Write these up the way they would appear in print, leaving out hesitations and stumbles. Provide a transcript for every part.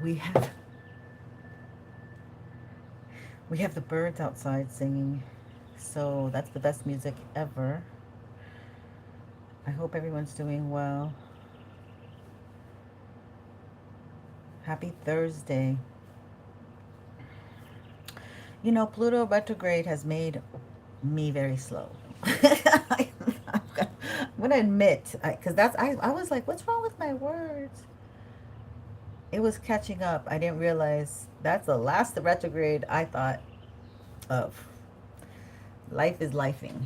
We have the birds outside singing. So that's the best music ever. I hope everyone's doing well. Happy Thursday. You know, Pluto retrograde has made me very slow. I'm gonna admit, because I was like, what's wrong with my words? It was catching up. I didn't realize that's the last retrograde I thought of. Life is lifing.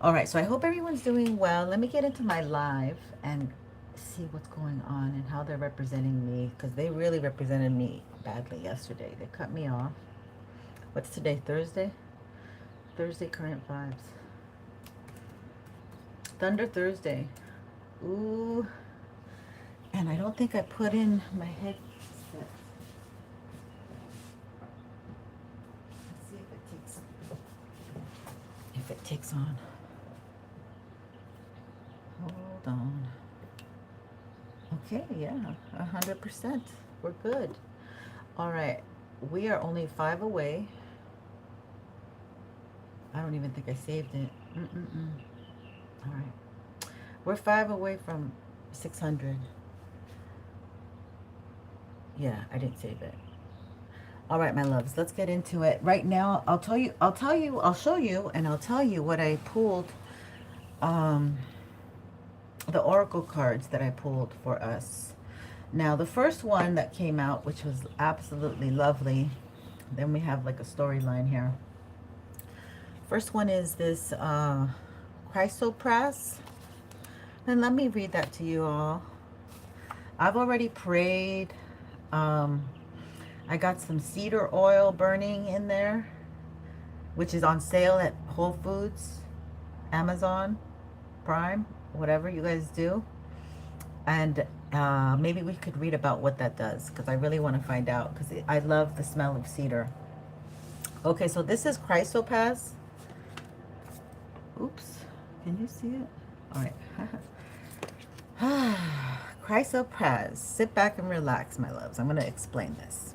All right, so I hope everyone's doing well. Let me get into my live and see what's going on and how they're representing me, because they really represented me badly yesterday. They cut me off. What's today? Thursday? Thursday current vibes. Thunder Thursday. Ooh. And I don't think I put in my headset. Let's see if it takes on. Hold on. Okay, yeah, 100%. We're good. All right, we are only 5 away. I don't even think I saved it. All right, we're 5 away from 600. Yeah, I didn't save it. All right, my loves, let's get into it. Right now, I'll show you, and I'll tell you what I pulled. The oracle cards that I pulled for us. Now, the first one that came out, which was absolutely lovely. Then we have like a storyline here. First one is this chrysoprase. And let me read that to you all. I've already prayed. I got some cedar oil burning in there, which is on sale at Whole Foods, Amazon Prime, whatever you guys do. And maybe we could read about what that does, because I really want to find out, because I love the smell of cedar. Okay, so this is chrysoprase. Oops, can you see it? All right. Chrysoprase. Sit back and relax, my loves. I'm going to explain this.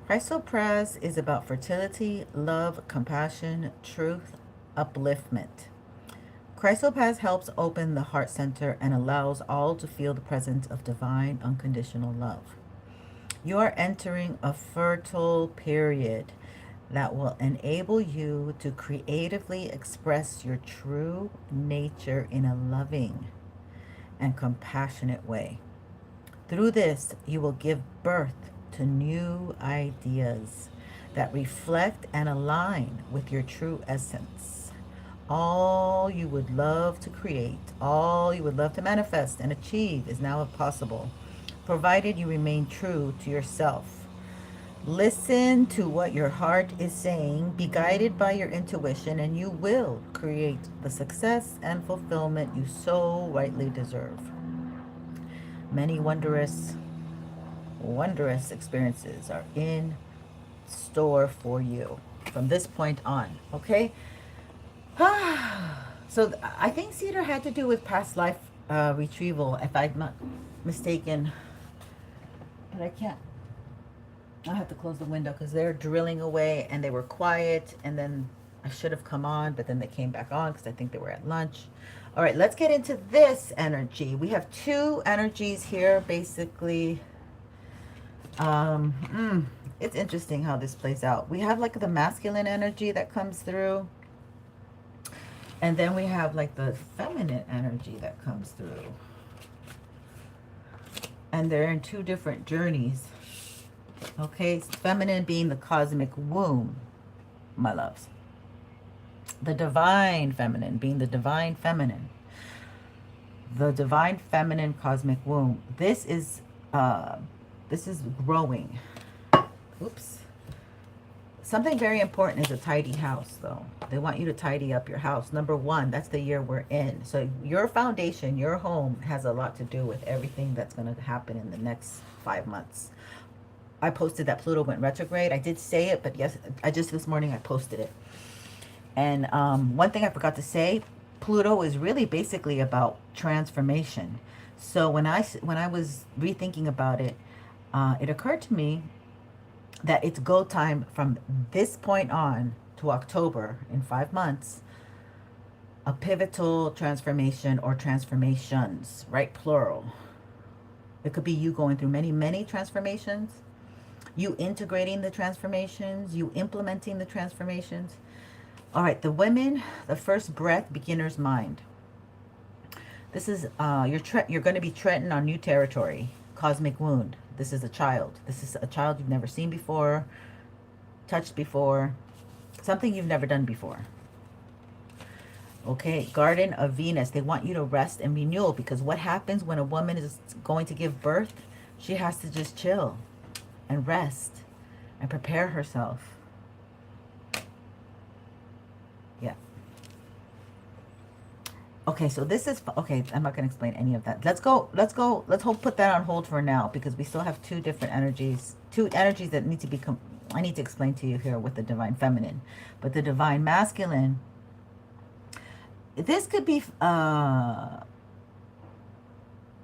Chrysoprase is about fertility, love, compassion, truth, upliftment. Chrysoprase helps open the heart center and allows all to feel the presence of divine, unconditional love. You are entering a fertile period that will enable you to creatively express your true nature in a loving and compassionate way. Through this, you will give birth to new ideas that reflect and align with your true essence. All you would love to create, all you would love to manifest and achieve is now possible, provided you remain true to yourself. Listen to what your heart is saying, be guided by your intuition, and you will create the success and fulfillment you so rightly deserve. Many wondrous experiences are in store for you from this point on, okay? So I think cedar had to do with past life retrieval, if I'm not mistaken. But I have to close the window because they're drilling away and they were quiet, and then I should have come on, but then they came back on because I think they were at lunch. All right, let's get into this energy. We have 2 energies here, basically. It's interesting how this plays out. We have like the masculine energy that comes through, and then we have like the feminine energy that comes through. And they're in 2 different journeys. Okay, feminine being the cosmic womb, my loves. The divine feminine being the divine feminine. The divine feminine cosmic womb. This is growing. Oops. Something very important is a tidy house, though. They want you to tidy up your house. Number 1, that's the year we're in. So your foundation, your home, has a lot to do with everything that's going to happen in the next 5 months. I posted that Pluto went retrograde. I did say it, but yes, this morning I posted it. And one thing I forgot to say, Pluto is really basically about transformation. So when I was rethinking about it, it occurred to me that it's go time from this point on to October, in 5 months, a pivotal transformation or transformations, right? Plural. It could be you going through many, many transformations, you integrating the transformations, you implementing the transformations. All right, the women, the first breath, beginner's mind. This is, you're going to be treading on new territory. Cosmic wound. This is a child. This is a child you've never seen before, touched before, something you've never done before. Okay, Garden of Venus. They want you to rest and renewal, because what happens when a woman is going to give birth? She has to just chill and rest and prepare herself. Yeah. Okay, so this is, okay, I'm not going to explain any of that. Let's put that on hold for now, because we still have two energies that need to be, I need to explain to you here with the Divine Feminine. But the Divine Masculine, this could be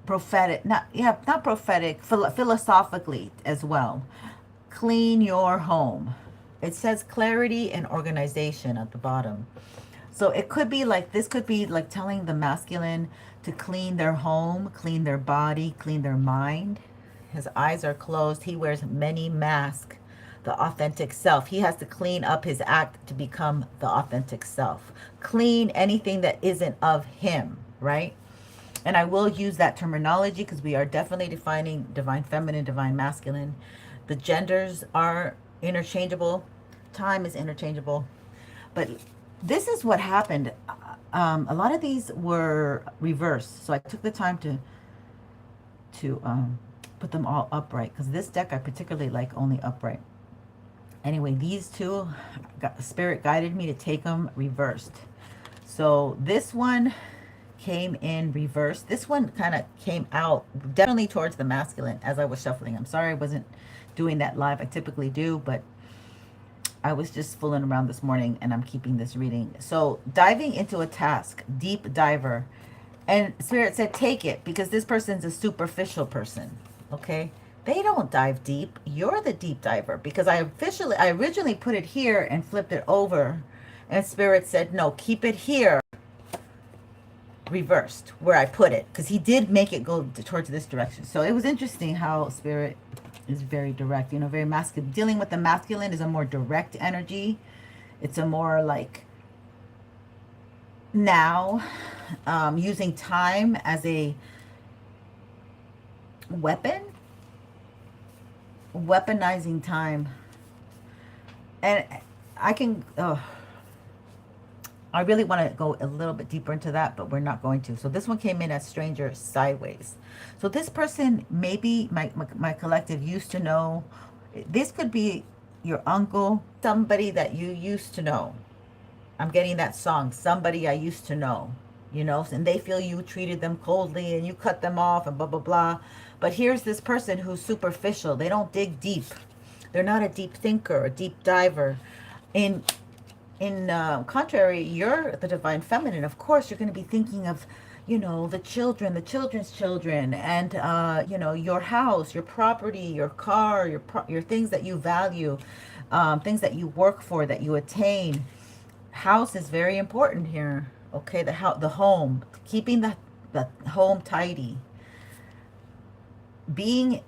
prophetic, not prophetic, philosophically as well. Clean your home. It says clarity and organization at the bottom. So it could be like, this could be like telling the masculine to clean their home, clean their body, clean their mind. His eyes are closed. He wears many masks. The authentic self. He has to clean up his act to become the authentic self. Clean anything that isn't of him, right? And I will use that terminology because we are definitely defining Divine Feminine, Divine Masculine. The genders are interchangeable. Time is interchangeable. But this is what happened. A lot of these were reversed. So I took the time to put them all upright, because this deck I particularly like only upright. Anyway, these two, Spirit guided me to take them reversed. So this one came in reverse. This one kind of came out definitely towards the masculine as I was shuffling. I'm sorry I wasn't doing that live. I typically do, but I was just fooling around this morning and I'm keeping this reading. So diving into a task, deep diver. And Spirit said, take it, because this person's a superficial person, okay? They don't dive deep. You're the deep diver, because I originally put it here and flipped it over. And Spirit said, no, keep it here, reversed, where I put it, because he did make it go towards this direction. So it was interesting how Spirit is very direct, you know, very masculine. Dealing with the masculine is a more direct energy. It's a more like now, using time as a weapon, weaponizing time. And I can, I really want to go a little bit deeper into that, but we're not going to. So this one came in as stranger sideways. So this person, maybe my collective used to know. This could be your uncle, somebody that you used to know. I'm getting that song, somebody I used to know, you know, and they feel you treated them coldly and you cut them off and blah, blah, blah. But here's this person who's superficial. They don't dig deep. They're not a deep thinker, a deep diver. In contrary, you're the Divine Feminine. Of course, you're going to be thinking of, you know, the children, the children's children, and, you know, your house, your property, your car, your things that you value, things that you work for, that you attain. House is very important here. Okay, the home, keeping the home tidy. Being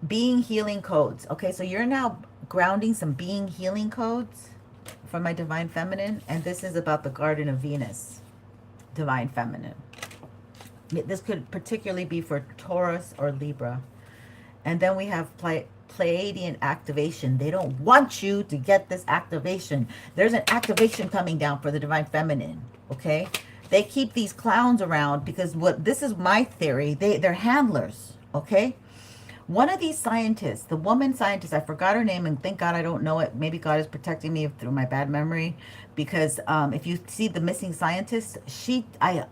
healing codes. Okay, so you're now grounding some being healing codes for my Divine Feminine, and this is about the Garden of Venus, Divine Feminine. This could particularly be for Taurus or Libra. And then we have Pleiadian activation. They don't want you to get this activation. There's an activation coming down for the Divine Feminine, okay? They keep these clowns around because this is my theory, they're handlers, okay? One of these scientists, the woman scientist, I forgot her name, and thank God I don't know it. Maybe God is protecting me through my bad memory, because if you see the missing scientist,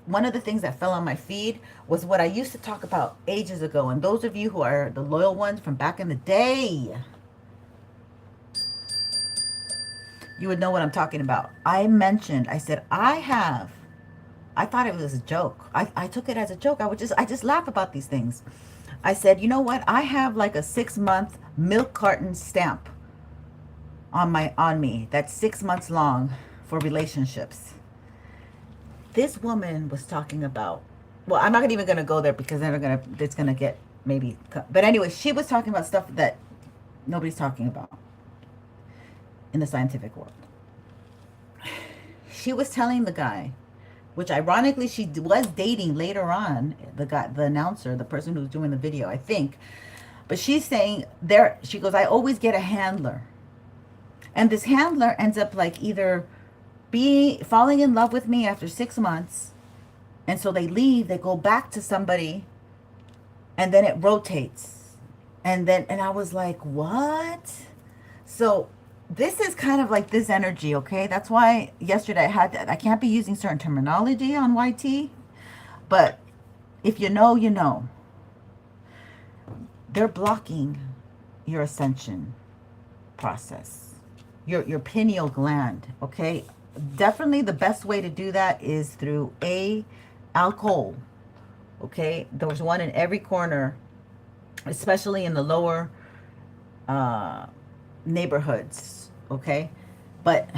one of the things that fell on my feed was what I used to talk about ages ago. And those of you who are the loyal ones from back in the day, you would know what I'm talking about. I said, I thought it was a joke. I took it as a joke. I just laugh about these things. I said, you know what? I have like a 6-month milk carton stamp on me that's 6 months long for relationships. This woman was talking about, well, I'm not even gonna go there because then it's gonna get maybe, but anyway, she was talking about stuff that nobody's talking about in the scientific world. She was telling the guy, which ironically she was dating later on, the guy, the announcer, the person who's doing the video, I think. But she's saying there, she goes, I always get a handler. And this handler ends up like either falling in love with me after 6 months. And so they leave, they go back to somebody, and then it rotates. And I was like, what? So this is kind of like this energy, okay? That's why yesterday I can't be using certain terminology on YT, but if you know, you know. They're blocking your ascension process, your pineal gland, okay? Definitely the best way to do that is through alcohol, okay? There was one in every corner, especially in the lower neighborhoods, okay? But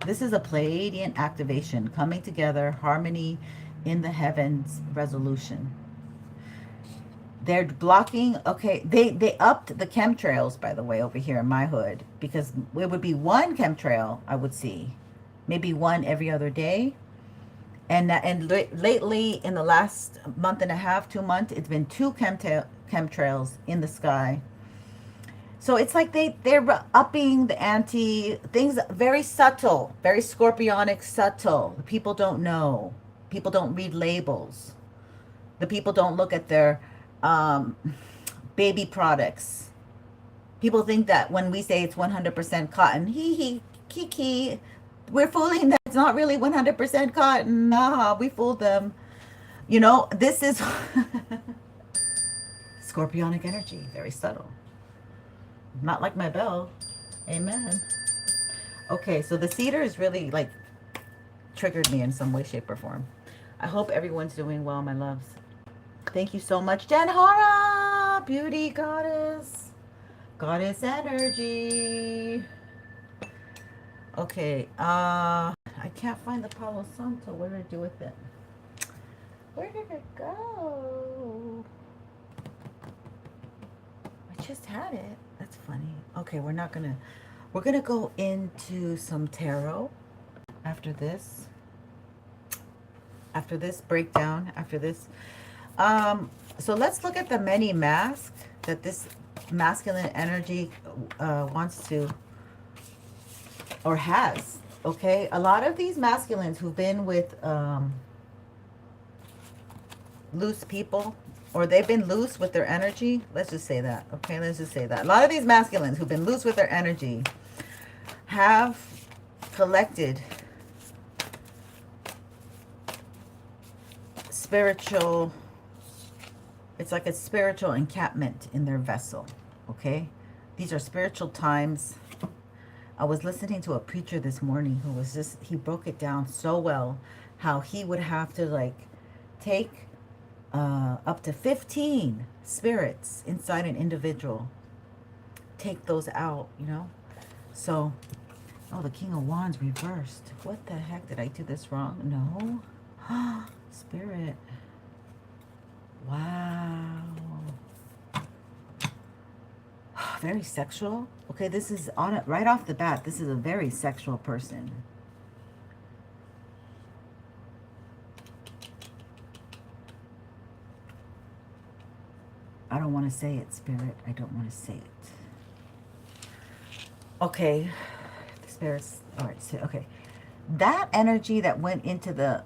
this is a Pleiadian activation, coming together, harmony in the heavens, resolution. They're blocking, okay, they upped the chemtrails, by the way, over here in my hood, because it would be one chemtrail I would see, maybe one every other day. And lately, in the last month and a half, 2 months, it's been two chemtrails in the sky. So it's like they're upping the ante, things very subtle, very scorpionic, subtle. People don't know. People don't read labels. The people don't look at their baby products. People think that when we say it's 100% cotton, kiki, we're fooling them. It's not really 100% cotton. Nah, we fooled them. You know, this is scorpionic energy, very subtle. Not like my bell. Amen. Okay, so the cedar is really like triggered me in some way, shape, or form. I hope everyone's doing well, my loves. Thank you so much, Jen Hora, beauty goddess, goddess energy. Okay, I can't find the Palo Santo. What did I do with it? Where did it go? I just had it. That's funny. Okay, we're gonna go into some tarot after this. After this breakdown, after this. So let's look at the many masks that this masculine energy wants to, or has, okay? A lot of these masculines who've been with loose people, or they've been loose with their energy, let's just say that, okay? Let's just say that. A lot of these masculines who've been loose with their energy have collected spiritual, it's like a spiritual encampment in their vessel, okay? These are spiritual times. I was listening to a preacher this morning who was just, he broke it down so well, how he would have to like take up to 15 spirits inside an individual, take those out, you know? So, oh, the King of Wands reversed. What the heck? Did I do this wrong? No. Spirit. Wow. Very sexual. Okay, this is on it right off the bat. This is a very sexual person. I don't want to say it, Spirit. I don't want to say it. Okay. The Spirit's, all right, so, okay. That energy that went into the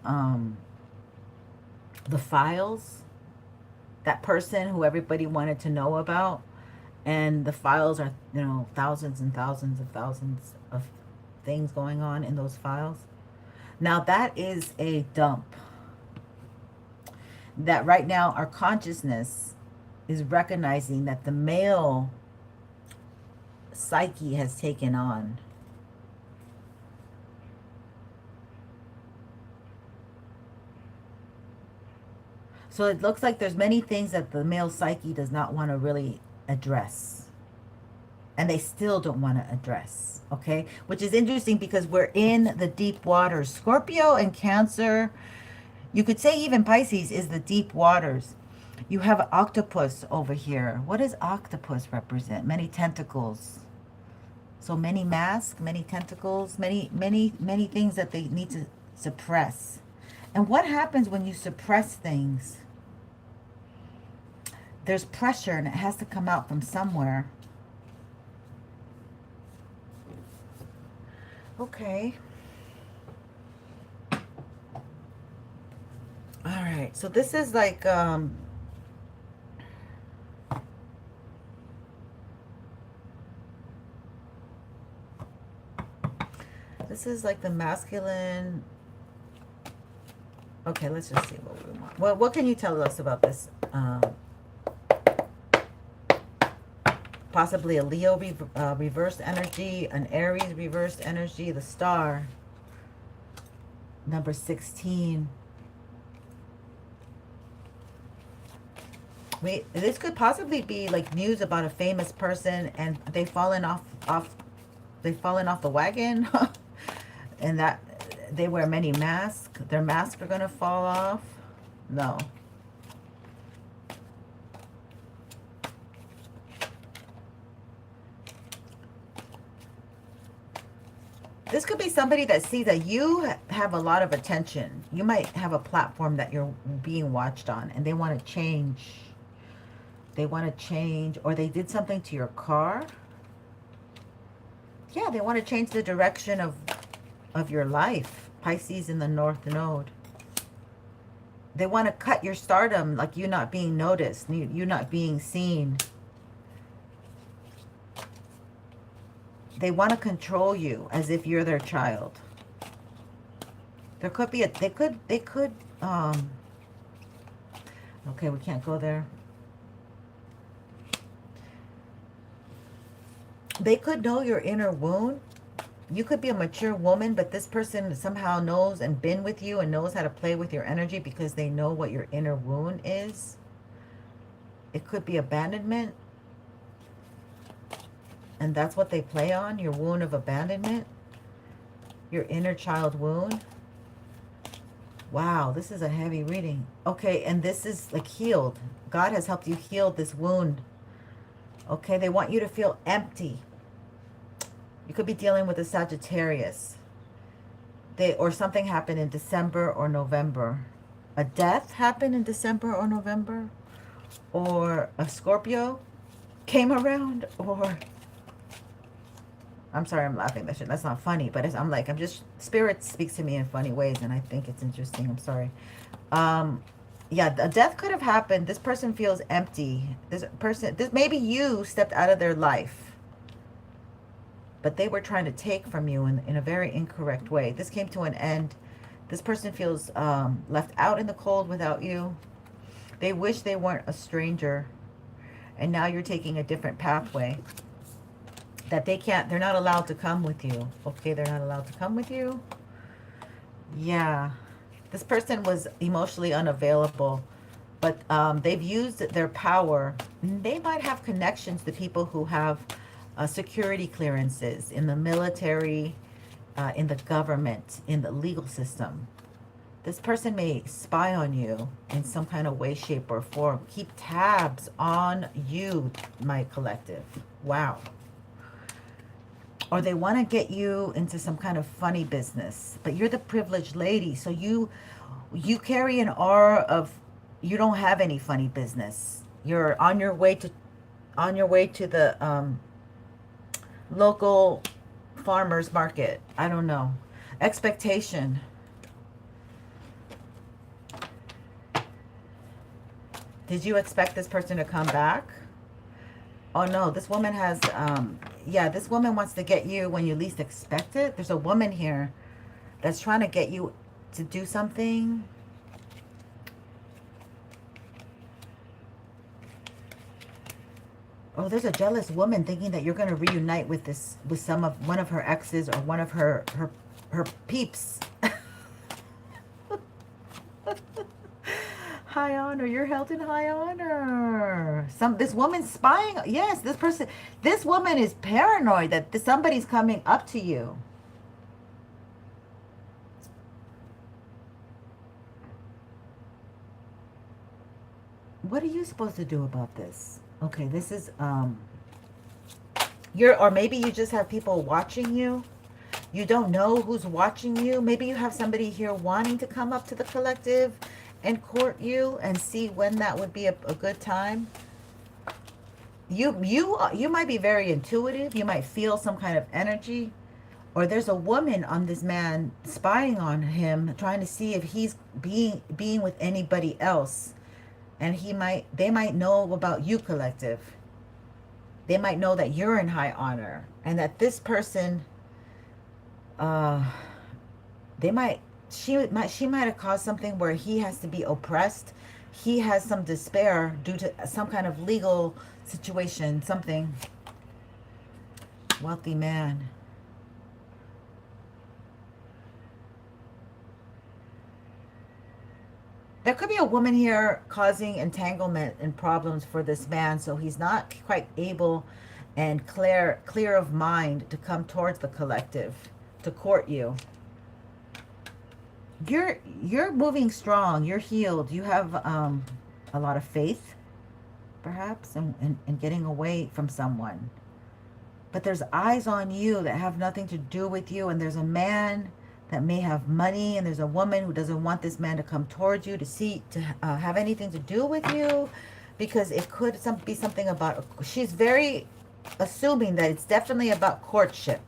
files, that person who everybody wanted to know about, and the files are, you know, thousands and thousands of things going on in those files. Now that is a dump. That right now our consciousness is recognizing that the male psyche has taken on. So it looks like there's many things that the male psyche does not want to really address. And they still don't want to address. Okay? Which is interesting because we're in the deep waters. Scorpio and Cancer, you could say even Pisces is the deep waters. You have an octopus over here. What does octopus represent? Many tentacles. So many masks, many tentacles, many things that they need to suppress. And what happens when you suppress things? There's pressure and it has to come out from somewhere. Okay. All right. So this is like this is like the masculine. Okay, let's just see what we want. Well, what can you tell us about this? Possibly a Leo reversed energy, an Aries reversed energy, the star, number 16. This could possibly be like news about a famous person and they've fallen off the wagon. And that they wear many masks. Their masks are going to fall off. No. This could be somebody that sees that you have a lot of attention. You might have a platform that you're being watched on and they want to change. They want to change, or they did something to your car. Yeah, they want to change the direction of your life. Pisces in the North Node. They want to cut your stardom, like you not being noticed, you not being seen. They want to control you as if you're their child. There could be they could okay, we can't go there. They could know your inner wound. You could be a mature woman, but this person somehow knows and been with you and knows how to play with your energy because they know what your inner wound is. It could be abandonment. And that's what they play on, your wound of abandonment. Your inner child wound. Wow, this is a heavy reading. Okay, and this is like healed. God has helped you heal this wound. Okay, they want you to feel empty. You could be dealing with a Sagittarius. Or something happened in December or November. A death happened in December or November. Or a Scorpio came around. Or, I'm sorry, I'm laughing. That's not funny. But I'm just, Spirit speaks to me in funny ways. And I think it's interesting. I'm sorry. Yeah, a death could have happened. This person feels empty. Maybe you stepped out of their life. But they were trying to take from you in a very incorrect way. This came to an end. This person feels left out in the cold without you. They wish they weren't a stranger. And now you're taking a different pathway. That they're not allowed to come with you. Okay, they're not allowed to come with you. Yeah. This person was emotionally unavailable. But they've used their power. They might have connections to people who have security clearances in the military, in the government, in the legal system. This person may spy on you in some kind of way, shape, or form. Keep tabs on you, my collective. Wow. Or they want to get you into some kind of funny business. But you're the privileged lady, so you carry an aura of you don't have any funny business. You're on your way to the local farmers market. I don't know. Expectation. Did you expect this person to come back? Oh no, this woman has, yeah, this woman wants to get you when you least expect it. There's a woman here that's trying to get you to do something. Oh, there's a jealous woman thinking that you're going to reunite with one of her exes or one of her peeps. high honor. You're held in high honor. This woman's spying. Yes, this woman is paranoid that somebody's coming up to you. What are you supposed to do about this? Okay, this is or maybe you just have people watching you. You don't know who's watching you. Maybe you have somebody here wanting to come up to the collective and court you and see when that would be a good time. You might be very intuitive. You might feel some kind of energy. Or there's a woman on this man spying on him, trying to see if he's being with anybody else. And they might know about you, collective. They might know that you're in high honor. And that this person, she might have caused something where he has to be oppressed. He has some despair due to some kind of legal situation, something. Wealthy man. There could be a woman here causing entanglement and problems for this man, so he's not quite able and clear of mind to come towards the collective to court you. You're moving strong. You're healed. You have a lot of faith, perhaps, in getting away from someone. But there's eyes on you that have nothing to do with you, and there's a man that may have money, and there's a woman who doesn't want this man to come towards you to have anything to do with you, because it could be something about, she's very assuming that it's definitely about courtship.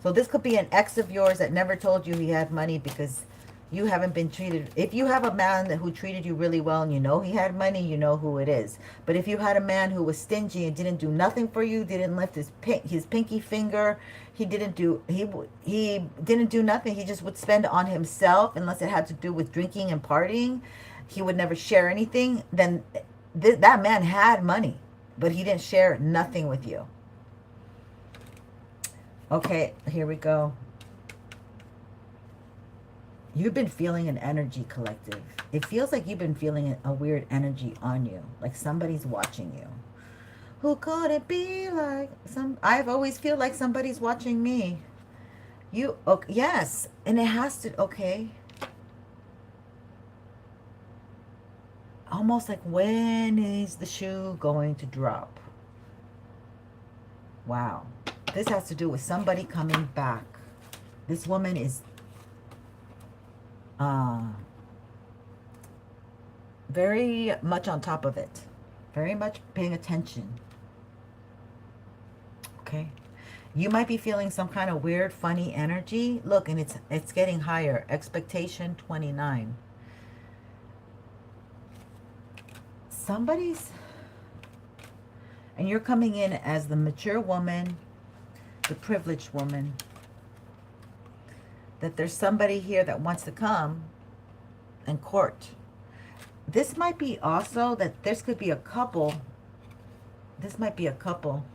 So this could be an ex of yours that never told you he had money because you haven't been treated. If you have a man who treated you really well and you know he had money, you know who it is. But if you had a man who was stingy and didn't do nothing for you, didn't lift his pinky finger, he didn't do nothing. He just would spend on himself unless it had to do with drinking and partying. He would never share anything. Then that man had money, but he didn't share nothing with you. Okay, here we go. You've been feeling an energy, collective. It feels like you've been feeling a weird energy on you, like somebody's watching you. Who could it be? Like I've always feel like somebody's watching me. Okay, yes, and it has to. Okay. Almost like, when is the shoe going to drop? Wow. This has to do with somebody coming back. This woman is very much on top of it. Very much paying attention. Okay. You might be feeling some kind of weird, funny energy. Look, and it's getting higher. Expectation 29. And you're coming in as the mature woman, the privileged woman, that there's somebody here that wants to come and court. This might be also that this could be a couple. This might be a couple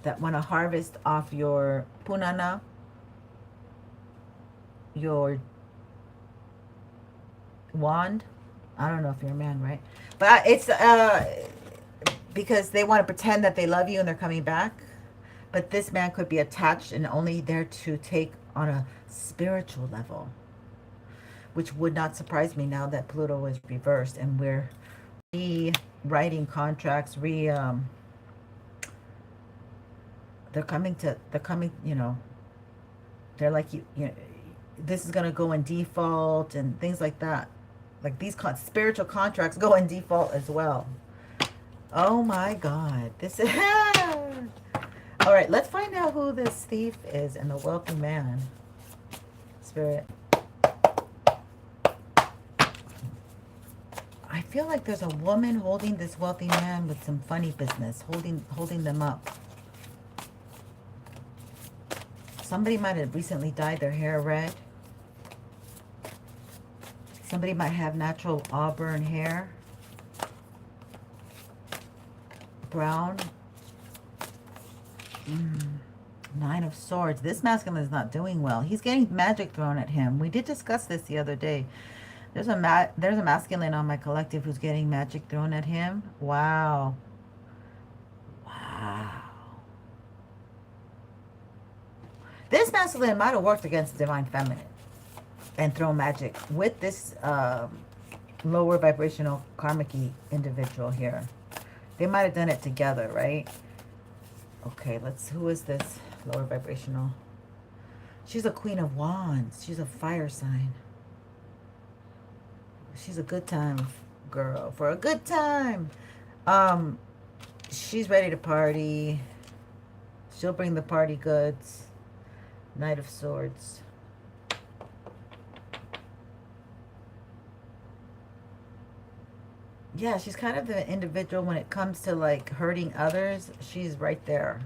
that want to harvest off your punana, your wand. I don't know if you're a man, right? But it's because they want to pretend that they love you and they're coming back. But this man could be attached and only there to take on a spiritual level, which would not surprise me now that Pluto is reversed and we're rewriting contracts. They're coming, you know, they're like, you know, this is going to go in default and things like that. Like these spiritual contracts go in default as well. Oh my God. This is... All right, let's find out who this thief is and the wealthy man. Spirit. I feel like there's a woman holding this wealthy man with some funny business, holding them up. Somebody might have recently dyed their hair red. Somebody might have natural auburn hair. Brown. Nine of Swords. This masculine is not doing well. He's getting magic thrown at him. We did discuss this the other day. There's a masculine on my collective who's getting magic thrown at him. Wow. Wow. This masculine might have worked against the divine feminine and thrown magic with this lower vibrational karmic-y individual here. They might have done it together, right? Okay, who is this lower vibrational? She's a Queen of Wands. She's a fire sign. She's a good time girl for a good time. She's ready to party. She'll bring the party goods. Knight of Swords. Yeah, she's kind of the individual when it comes to like hurting others. She's right there.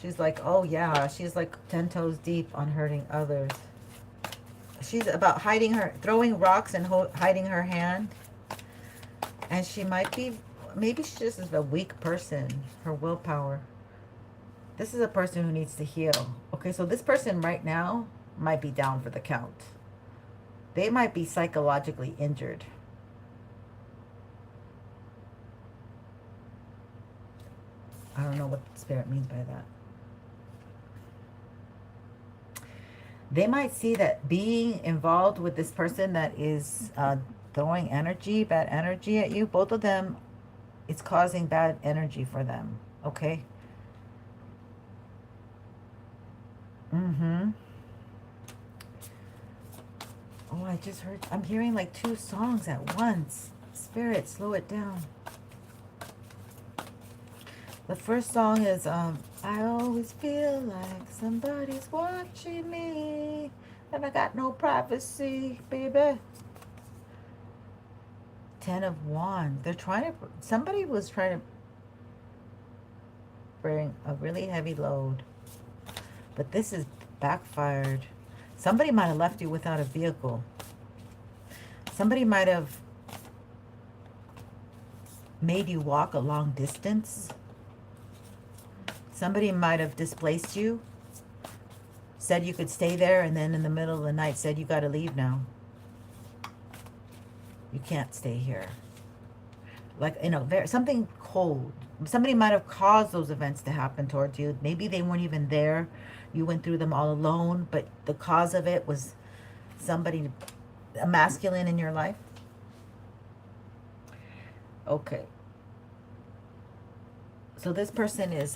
She's like, oh yeah, she's like 10 toes deep on hurting others. She's about throwing rocks and hiding her hand. And she might be, maybe she just is a weak person, her willpower. This is a person who needs to heal. Okay, so this person right now might be down for the count. They might be psychologically injured. I don't know what Spirit means by that. They might see that being involved with this person that is throwing bad energy at you, both of them, it's causing bad energy for them. Okay? Mm-hmm. Oh, I'm hearing like 2 songs at once. Spirit, slow it down. The first song is, I always feel like somebody's watching me, and I got no privacy, baby. 10 of Wands. Somebody was trying to bring a really heavy load, but this is backfired. Somebody might have left you without a vehicle. Somebody might have made you walk a long distance. Somebody might have displaced you, said you could stay there, and then in the middle of the night said, you got to leave now. You can't stay here. Like, something cold. Somebody might have caused those events to happen towards you. Maybe they weren't even there. You went through them all alone, but the cause of it was somebody, a masculine in your life. Okay. So this person is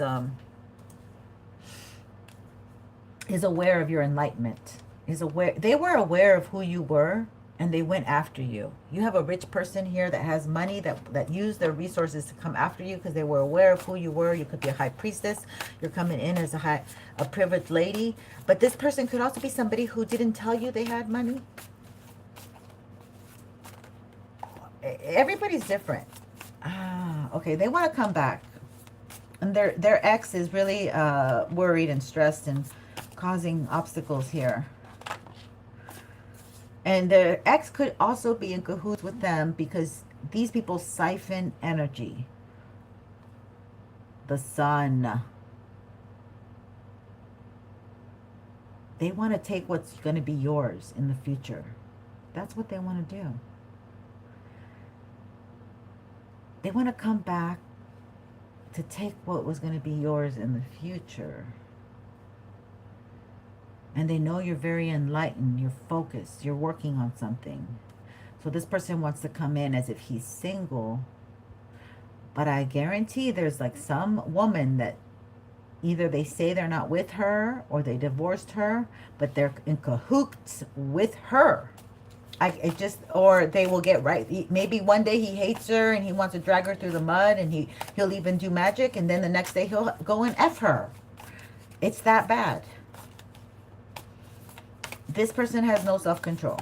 aware of your enlightenment. They were aware of who you were, and they went after you. You have a rich person here that has money that used their resources to come after you because they were aware of who you were. You could be a high priestess. You're coming in as a privileged lady. But this person could also be somebody who didn't tell you they had money. Everybody's different. Okay, they want to come back. And their ex is really worried and stressed and causing obstacles here. And their ex could also be in cahoots with them because these people siphon energy. The Sun. They want to take what's going to be yours in the future. That's what they want to do. They want to come back to take what was going to be yours in the future. And they know you're very enlightened, you're focused, you're working on something. So this person wants to come in as if he's single. But I guarantee there's like some woman that either they say they're not with her or they divorced her, but they're in cahoots with her. Or they will get right. Maybe one day he hates her and he wants to drag her through the mud, and he'll even do magic, and then the next day he'll go and F her. It's that bad. This person has no self-control.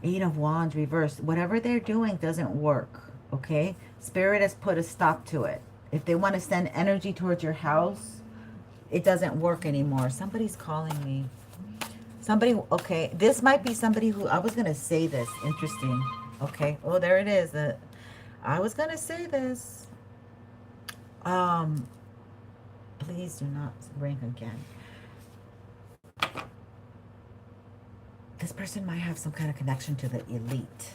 8 of Wands reversed. Whatever they're doing doesn't work, okay? Spirit has put a stop to it. If they want to send energy towards your house, it doesn't work anymore. Somebody's calling me. Okay, this might be somebody who, I was going to say this. Interesting. Okay. Oh, there it is. I was going to say this. Please do not ring again. This person might have some kind of connection to the elite.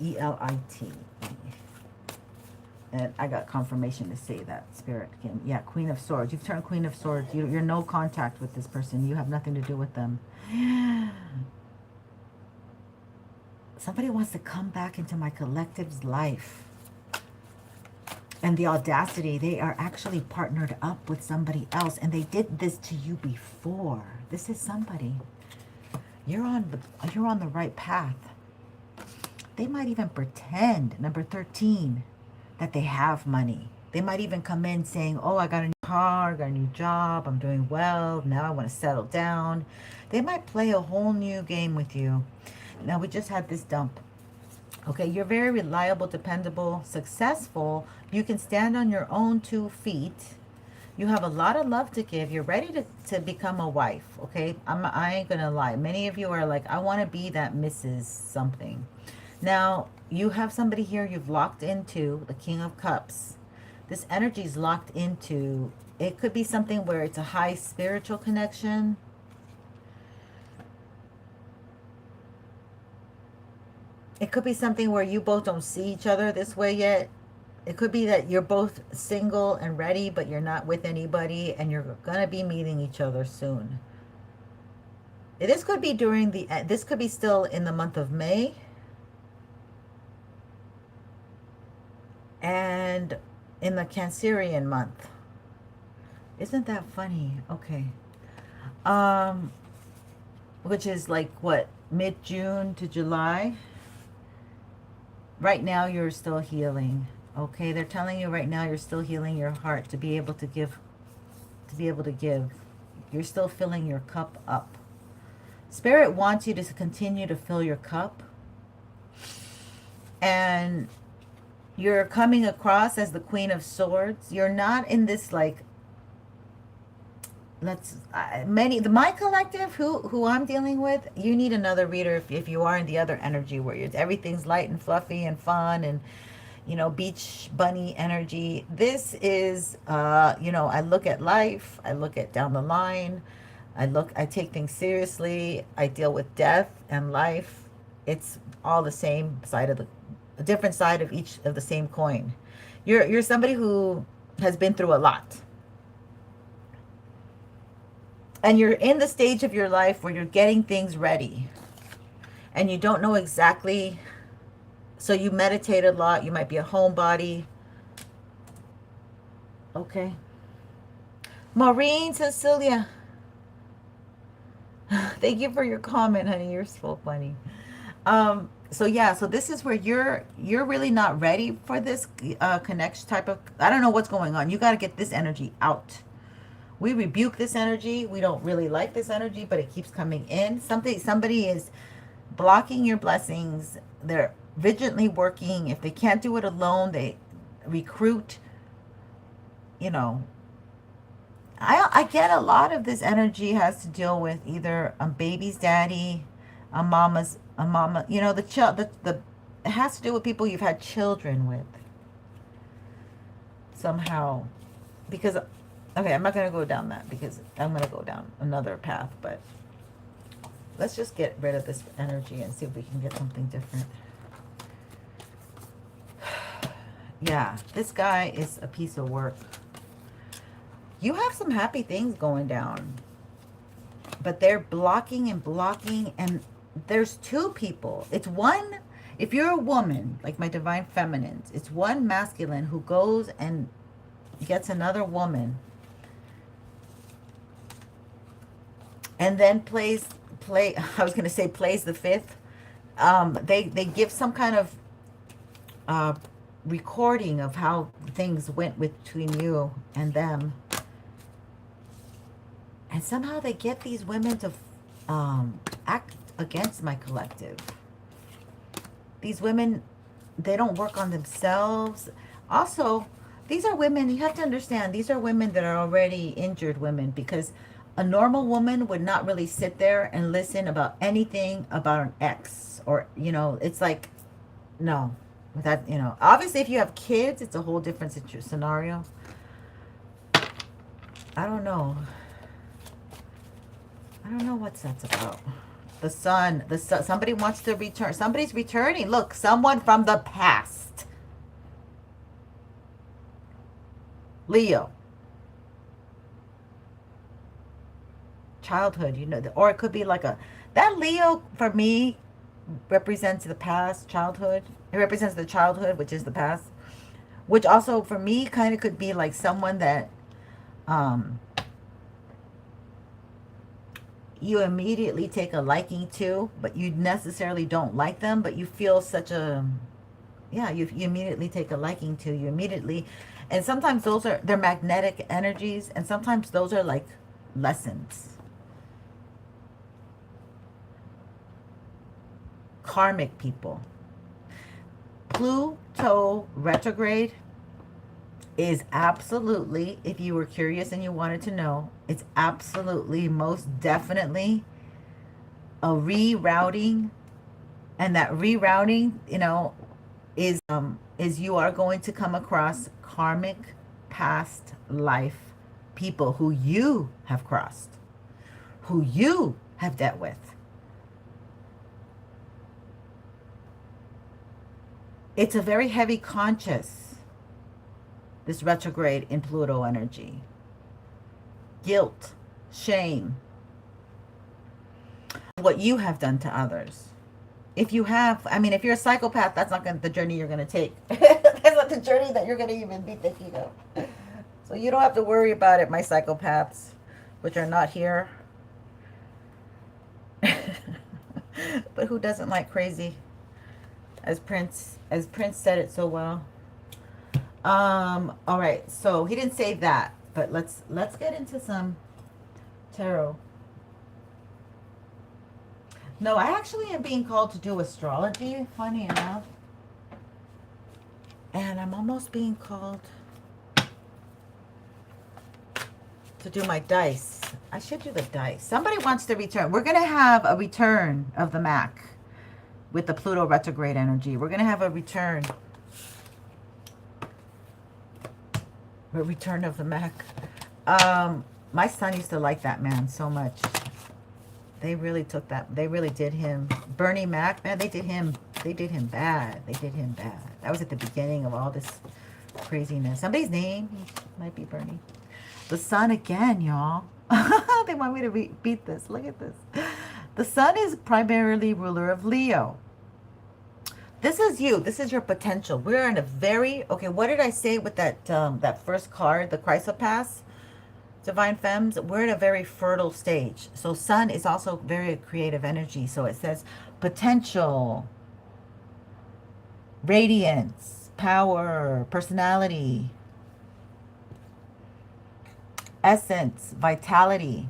E-L-I-T. And I got confirmation to say that, Spirit. Yeah, Queen of Swords. You've turned Queen of Swords. You're no contact with this person. You have nothing to do with them. Somebody wants to come back into my collective's life. And the audacity, they are actually partnered up with somebody else. And they did this to you before. This is somebody. You're on the right path. They might even pretend, number 13, that they have money. They might even come in saying, oh, I got a new car, I got a new job, I'm doing well, now I want to settle down. They might play a whole new game with you. Now, we just had this dump. Okay, you're very reliable, dependable, successful. You can stand on your own 2 feet. You have a lot of love to give. You're ready to become a wife, okay? I ain't gonna lie. Many of you are like, I want to be that Mrs. something. Now, you have somebody here you've locked into, the King of Cups. This energy is locked into, it could be something where it's a high spiritual connection. It could be something where you both don't see each other this way yet. It could be that you're both single and ready, but you're not with anybody, and you're going to be meeting each other soon. This could be this could be still in the month of May. And in the Cancerian month. Isn't that funny? Okay. Which is like what, mid-June to July? Right now you're still healing. Okay, they're telling you right now you're still healing your heart to be able to give, You're still filling your cup up. Spirit wants you to continue to fill your cup. And you're coming across as the Queen of Swords. You're not in this like, my collective who I'm dealing with, you need another reader if you are in the other energy where everything's light and fluffy and fun and, you know, beach bunny energy. This is, I look at life, I look at down the line, I take things seriously, I deal with death and life. It's all the same side of a different side of each of the same coin. You're somebody who has been through a lot. And you're in the stage of your life where you're getting things ready. And you don't know exactly. So you meditate a lot. You might be a homebody. Okay. Maureen, Cecilia. Thank you for your comment, honey. You're so funny. So yeah, so this is where you're really not ready for this connection type of, I don't know what's going on. You got to get this energy out. We rebuke this energy. We don't really like this energy, but it keeps coming in. Somebody is blocking your blessings. They're vigilantly working. If they can't do it alone, they recruit. You know, I get a lot of this energy has to deal with either a baby's daddy, a mama. You know, it has to do with people you've had children with somehow, because. Okay, I'm not going to go down that because I'm going to go down another path, but let's just get rid of this energy and see if we can get something different. Yeah, this guy is a piece of work. You have some happy things going down, but they're blocking, and there's 2 people. It's one, if you're a woman, like my divine feminines, it's one masculine who goes and gets another woman and then plays the 5th. They give some kind of recording of how things went between you and them, and somehow they get these women to act against my collective. These women, they don't work on themselves. Also, these are women, you have to understand, these are women that are already injured women, because a normal woman would not really sit there and listen about anything about an ex, or, you know, it's like, no, that, you know, obviously if you have kids, it's a whole different scenario. I don't know. I don't know what that's about. The sun, somebody wants to return. Somebody's returning. Look, someone from the past. Leo. Childhood, you know, or it could be like that Leo for me represents the past, childhood. It represents the childhood, which is the past, which also for me kind of could be like someone that um you immediately take a liking to, but you necessarily don't like them, but you feel such a, yeah, you immediately take a liking to, you immediately, and sometimes they're magnetic energies, and sometimes those are like lessons. Karmic people. Pluto retrograde is absolutely, if you were curious and you wanted to know, it's absolutely, most definitely a rerouting. And that rerouting, you know, is you are going to come across karmic past life people who you have crossed, who you have dealt with. It's a very heavy conscious, this retrograde in Pluto energy. Guilt, shame, what you have done to others. If you have, I mean, if you're a psychopath, that's not the journey you're going to take. That's not the journey that you're going to even be thinking of. So you don't have to worry about it, my psychopaths, which are not here. But who doesn't like crazy? As Prince said it so well. All right, so he didn't say that, but let's get into some tarot. No, I actually am being called to do astrology, funny enough. And I'm almost being called to do my dice. I should do the dice. Somebody wants to return. We're going to have a return of the Mac with the Pluto retrograde energy. We're going to have a return. A return of the Mac. My son used to like that man so much. They really took that. They really did him. Bernie Mac, man, they did him bad. They did him bad. That was at the beginning of all this craziness. Somebody's name might be Bernie. The sun again, y'all. They want me to repeat this. Look at this. The sun is primarily ruler of Leo. This is you. This is your potential. We're in a very, okay, what did I say with that that first card, the Chrysopass? Divine Femmes, we're in a very fertile stage. So sun is also very creative energy. So it says potential, radiance, power, personality, essence, vitality.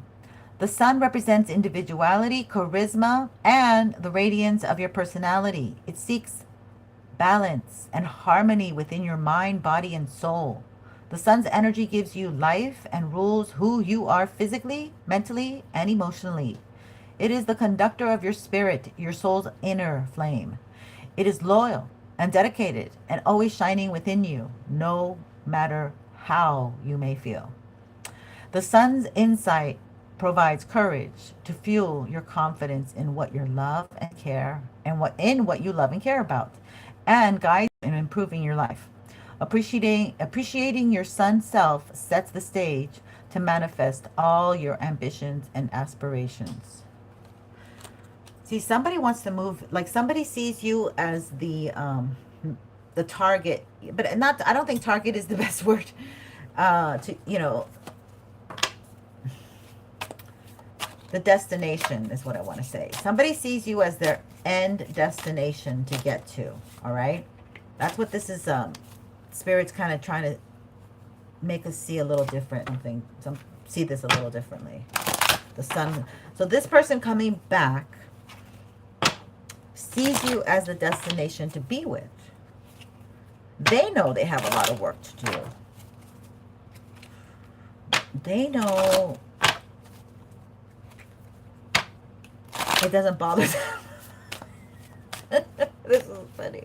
The sun represents individuality, charisma, and the radiance of your personality. It seeks balance and harmony within your mind, body, and soul. The sun's energy gives you life and rules who you are physically, mentally, and emotionally. It is the conductor of your spirit, your soul's inner flame. It is loyal and dedicated and always shining within you, no matter how you may feel. The sun's insight provides courage to fuel your confidence in what you love and care, and what you love and care about, and guides in improving your life. Appreciating your sun self sets the stage to manifest all your ambitions and aspirations. See, somebody wants to move, like somebody sees you as the target, but not, I don't think target is the best word, to, you know, the destination is what I want to say. Somebody sees you as their end destination to get to, all right? That's what this is, Spirit's kind of trying to make us see a little different. I think see this a little differently. The sun. So this person coming back sees you as the destination to be with. They know they have a lot of work to do. They know it doesn't bother them. This is funny.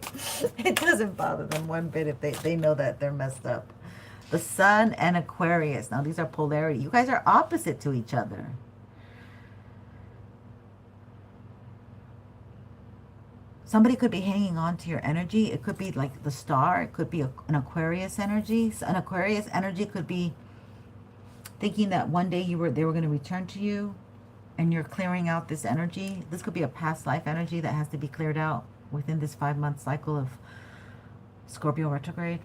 It doesn't bother them one bit if they know that they're messed up. The Sun and Aquarius. Now, these are polarity. You guys are opposite to each other. Somebody could be hanging on to your energy. It could be like the star. It could be an Aquarius energy. So an Aquarius energy could be thinking that one day they were going to return to you, and you're clearing out this energy. This could be a past life energy that has to be cleared out within this 5-month cycle of Scorpio retrograde.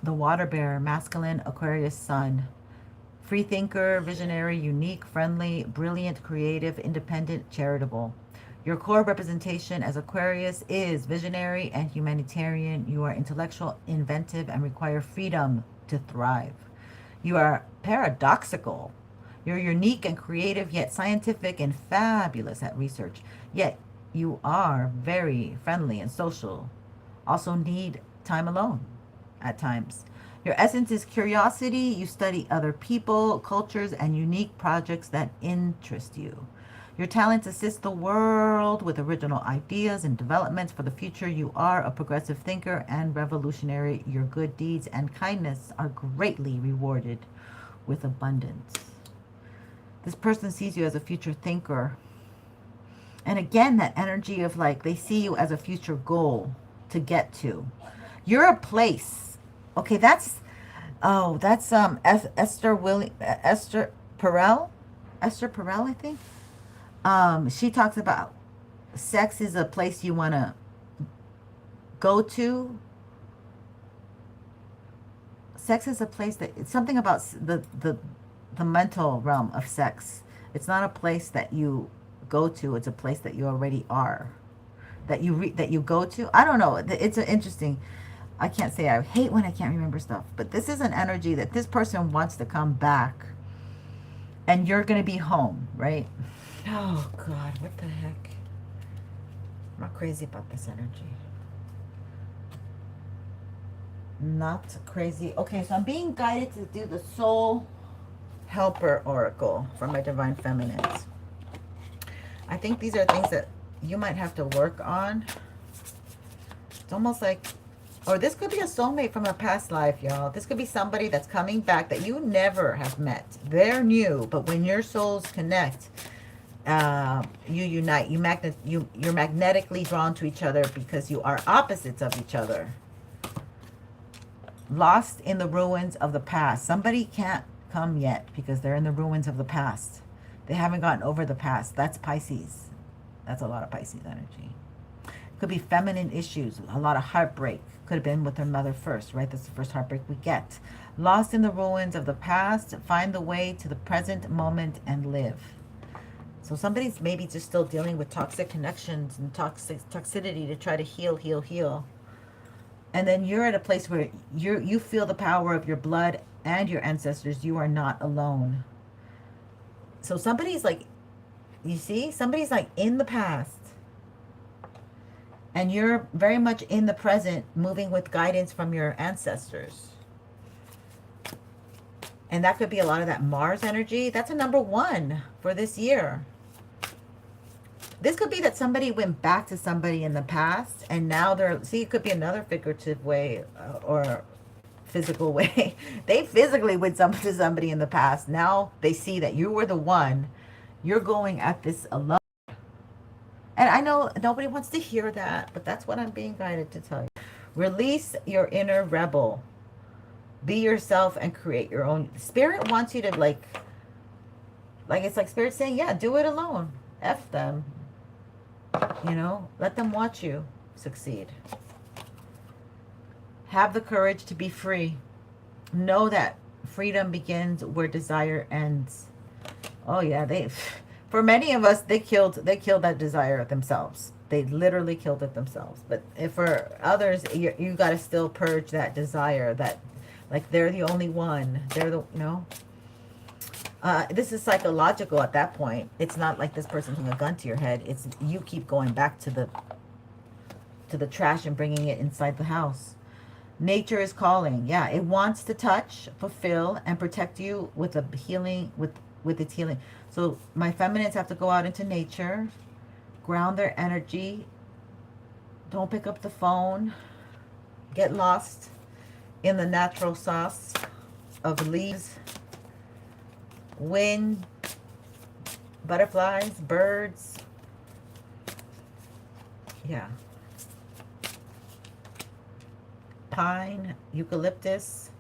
The water bearer, masculine, Aquarius sun. Free thinker, visionary, unique, friendly, brilliant, creative, independent, charitable. Your core representation as Aquarius is visionary and humanitarian. You are intellectual, inventive, and require freedom to thrive. You are paradoxical. You're unique and creative, yet scientific and fabulous at research. Yet you are very friendly and social. Also need time alone at times. Your essence is curiosity. You study other people, cultures, and unique projects that interest you. Your talents assist the world with original ideas and developments for the future. You are a progressive thinker and revolutionary. Your good deeds and kindness are greatly rewarded with abundance. This person sees you as a future thinker. And again, that energy of like, they see you as a future goal to get to. You're a place. Okay, that's Esther Perel. Esther Perel, I think. She talks about sex is a place you want to go to. Sex is a place that, it's something about the mental realm of sex. It's not a place that you go to. It's a place that you already are. That you go to. I don't know. It's an interesting. I can't say, I hate when I can't remember stuff. But this is an energy that this person wants to come back. And you're going to be home, right? Oh, God, what the heck? I'm not crazy about this energy. Not crazy. Okay, so I'm being guided to do the Soul Helper Oracle for my Divine Feminines. I think these are things that you might have to work on. It's almost like, or this could be a soulmate from a past life, y'all. This could be somebody that's coming back that you never have met. They're new, but when your souls connect, you unite. You're magnetically drawn to each other because you are opposites of each other. Lost in the ruins of the past. Somebody can't come yet because they're in the ruins of the past. They haven't gotten over the past. That's Pisces. That's a lot of Pisces energy. Could be feminine issues, a lot of heartbreak. Could have been with their mother first, right? That's the first heartbreak we get. Lost in the ruins of the past, find the way to the present moment and live. So somebody's maybe just still dealing with toxic connections and toxicity to try to heal. And then you're at a place where you feel the power of your blood and your ancestors. You are not alone. So somebody's like, you see, somebody's like in the past. And you're very much in the present, moving with guidance from your ancestors. And that could be a lot of that Mars energy. That's a number 1 for this year. This could be that somebody went back to somebody in the past and now they're, see, it could be another figurative way or physical way. They physically went to somebody in the past. Now they see that you were the one. You're going at this alone. And I know nobody wants to hear that, but that's what I'm being guided to tell you. Release your inner rebel. Be yourself and create your own. Spirit wants you to like it's like Spirit saying, yeah, do it alone. F them. You know, let them watch you succeed. Have the courage to be free. Know that freedom begins where desire ends. Oh yeah, for many of us, they killed that desire themselves. They literally killed it themselves. But if for others, you got to still purge that desire that, like, they're the only one. They're the, you know. This is psychological at that point. It's not like this person putting a gun to your head. It's you keep going back to the trash and bringing it inside the house. Nature is calling. Yeah, it wants to touch, fulfill, and protect you with a healing, with its healing. So my feminines have to go out into nature, ground their energy. Don't pick up the phone. Get lost in the natural sauce of leaves, wind, butterflies, birds. Yeah. Pine, eucalyptus.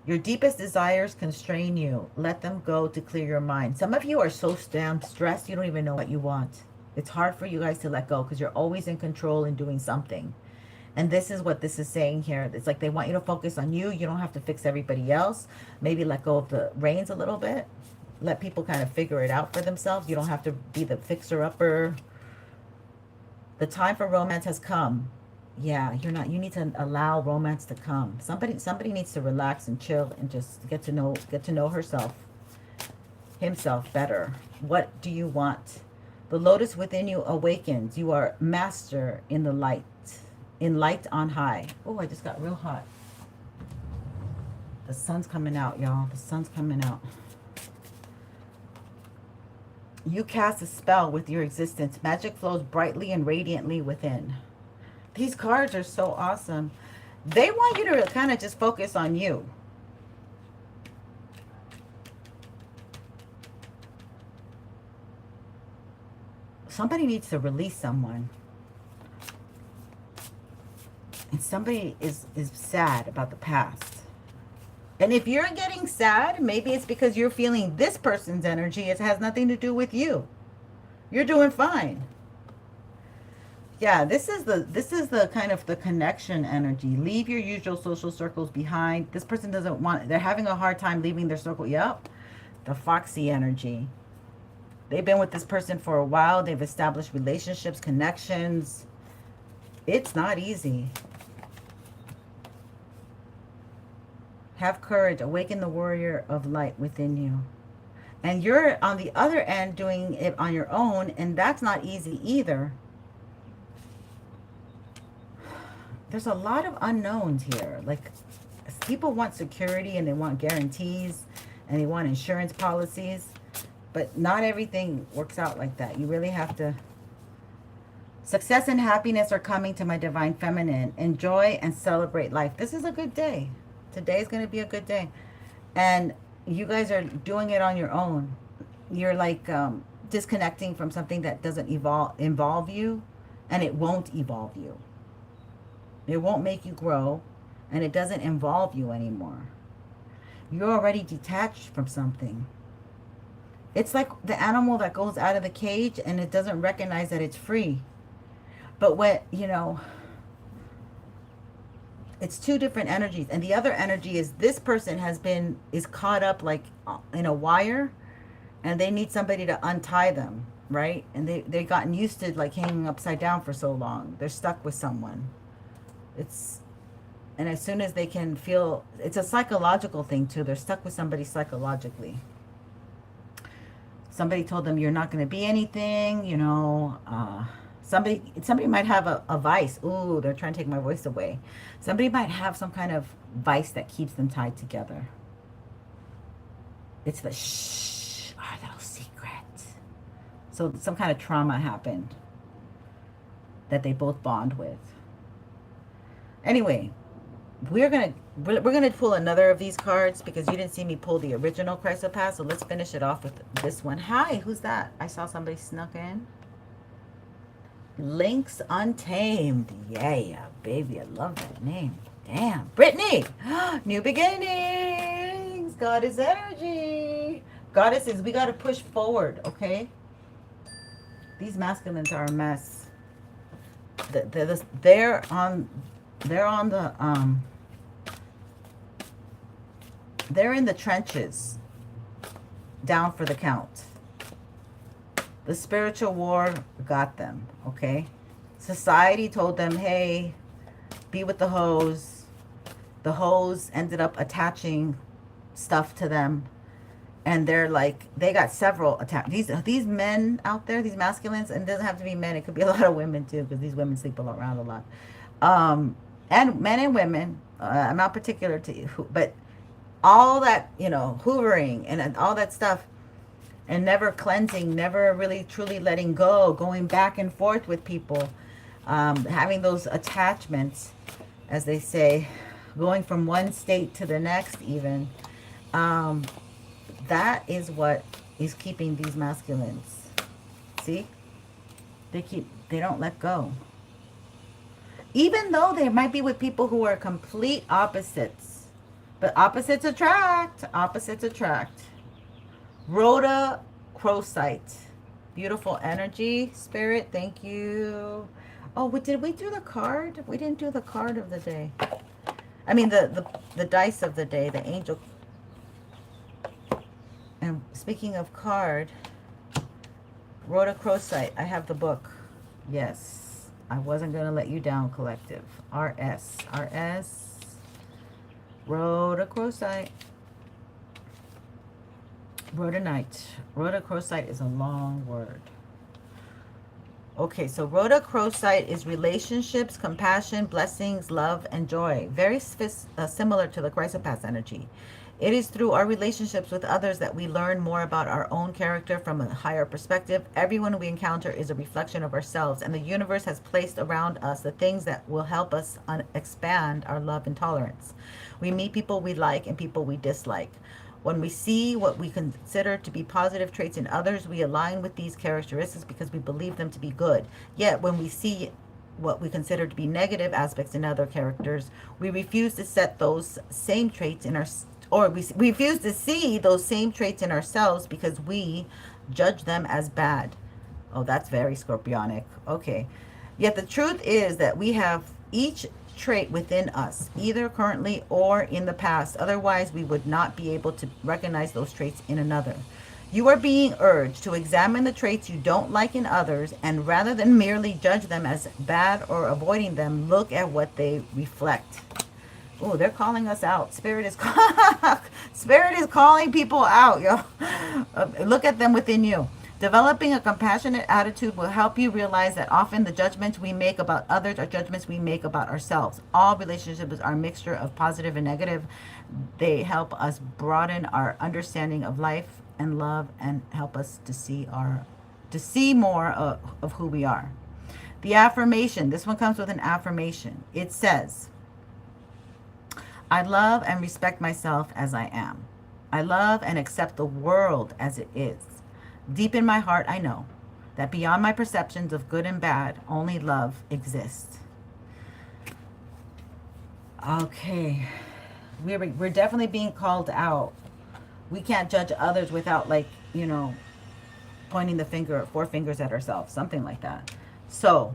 Your deepest desires constrain you. Let them go to clear your mind. Some of you are so damn stressed, you don't even know what you want. It's hard for you guys to let go because you're always in control and doing something. And this is what this is saying here. It's like they want you to focus on you. You don't have to fix everybody else. Maybe let go of the reins a little bit. Let people kind of figure it out for themselves. You don't have to be the fixer-upper. The time for romance has come. Yeah, you're not. You need to allow romance to come. Somebody needs to relax and chill and just get to know herself, himself better. What do you want? The lotus within you awakens. You are master in the light, in light on high. Oh, I just got real hot. The sun's coming out, y'all. The sun's coming out. You cast a spell with your existence. Magic flows brightly and radiantly within. These cards are so awesome. They want you to kind of just focus on you. Somebody needs to release someone. And somebody is sad about the past. And if you're getting sad, maybe it's because you're feeling this person's energy. It has nothing to do with you. You're doing fine. Yeah, this is the kind of the connection energy. Leave your usual social circles behind. This person doesn't want, they're having a hard time leaving their circle. Yep. The foxy energy. They've been with this person for a while. They've established relationships, connections. It's not easy. Have courage. Awaken the warrior of light within you. And you're on the other end doing it on your own, and that's not easy either. There's a lot of unknowns here. Like, people want security and they want guarantees and they want insurance policies, but not everything works out like that. You really have to. Success and happiness are coming to my divine feminine. Enjoy and celebrate life. This is a good day. Today is going to be a good day. And you guys are doing it on your own. You're like disconnecting from something that doesn't involve you, and it won't evolve you. It won't make you grow, and it doesn't involve you anymore. You're already detached from something. It's like the animal that goes out of the cage and it doesn't recognize that it's free. But when, you know, it's two different energies. And the other energy is this person is caught up like in a wire, and they need somebody to untie them, right? And they've gotten used to like hanging upside down for so long. They're stuck with someone. And as soon as they can feel, it's a psychological thing too. They're stuck with somebody psychologically. Somebody told them you're not going to be anything, you know. Somebody might have a vice. Ooh, they're trying to take my voice away. Somebody might have some kind of vice that keeps them tied together. It's the shh, our little secret. So some kind of trauma happened that they both bond with. Anyway, we're gonna pull another of these cards because you didn't see me pull the original Chrysopass. So let's finish it off with this one. Hi, who's that? I saw somebody snuck in. Lynx Untamed. Yeah, baby, I love that name. Damn, Brittany. New beginnings. Goddess energy. Goddesses, we gotta push forward, okay? These masculines are a mess. They're in the trenches, down for the count. The spiritual war got them, okay? Society told them, hey, be with the hoes. The hoes ended up attaching stuff to them. And they're like, they got several attacks. These men out there, these masculines, and it doesn't have to be men. It could be a lot of women too, because these women sleep around a lot. And men and women, I'm not particular to who, but all that, you know, hoovering and all that stuff, and never cleansing, never really truly letting go, going back and forth with people, having those attachments, as they say. going from one state to the next even. That is what is keeping these masculines. See? They don't let go. Even though they might be with people who are complete opposites. But opposites attract. Opposites attract. Rhoda Crowsight. Beautiful energy, Spirit. Thank you. Oh, did we do the card? We didn't do the card of the day. I mean, the dice of the day, the angel. And speaking of card, Rhoda Crowsight, I have the book. Yes, I wasn't going to let you down, Collective. RS. Rhoda Crowsight. Rhoda Knight. Rhoda Crowsight is a long word. Okay, so Rhoda Crowsight is relationships, compassion, blessings, love, and joy. Very similar to the chrysopass energy. It is through our relationships with others that we learn more about our own character from a higher perspective. Everyone we encounter is a reflection of ourselves, and the universe has placed around us the things that will help us expand our love and tolerance. We meet people we like and people we dislike. When we see what we consider to be positive traits in others, we align with these characteristics because we believe them to be good. Yet, when we see what we consider to be negative aspects in other characters, we refuse to set those same traits in we refuse to see those same traits in ourselves because we judge them as bad. Oh, that's very scorpionic. Okay. Yet the truth is that we have each trait within us, either currently or in the past. Otherwise, we would not be able to recognize those traits in another. You are being urged to examine the traits you don't like in others, and rather than merely judge them as bad or avoiding them, look at what they reflect. Oh, they're calling us out. Spirit is calling people out, yo. Look at them within you. Developing a compassionate attitude will help you realize that often the judgments we make about others are judgments we make about ourselves. All relationships are a mixture of positive and negative. They help us broaden our understanding of life and love and help us to see more of who we are. The affirmation. This one comes with an affirmation. It says, I love and respect myself as I am. I love and accept the world as it is. Deep in my heart, I know that beyond my perceptions of good and bad, only love exists. Okay. We're definitely being called out. We can't judge others without, pointing the finger, 4 fingers at ourselves, something like that. So,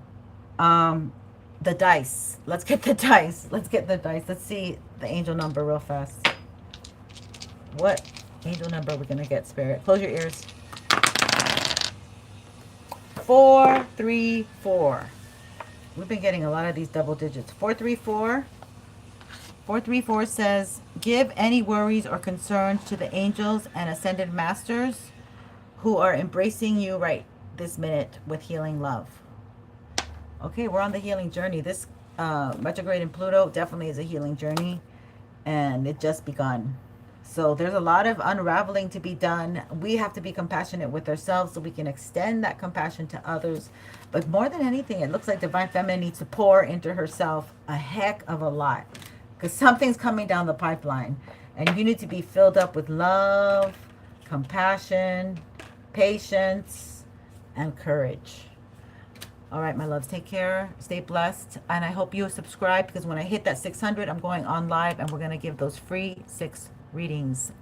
the dice. Let's get the dice. Let's see the angel number real fast. What angel number are we going to get, Spirit? Close your ears. 4, 3, 4. We've been getting a lot of these double digits. 4, 3, 4. 4, 3, 4 says, give any worries or concerns to the angels and ascended masters who are embracing you right this minute with healing love. Okay, we're on the healing journey. This retrograde in Pluto definitely is a healing journey, and it just begun. So there's a lot of unraveling to be done. We have to be compassionate with ourselves so we can extend that compassion to others. But more than anything, it looks like Divine Feminine needs to pour into herself a heck of a lot, because something's coming down the pipeline. And you need to be filled up with love, compassion, patience, and courage. All right, my loves, take care. Stay blessed. And I hope you subscribe, because when I hit that 600, I'm going on live, and we're going to give those free 6 readings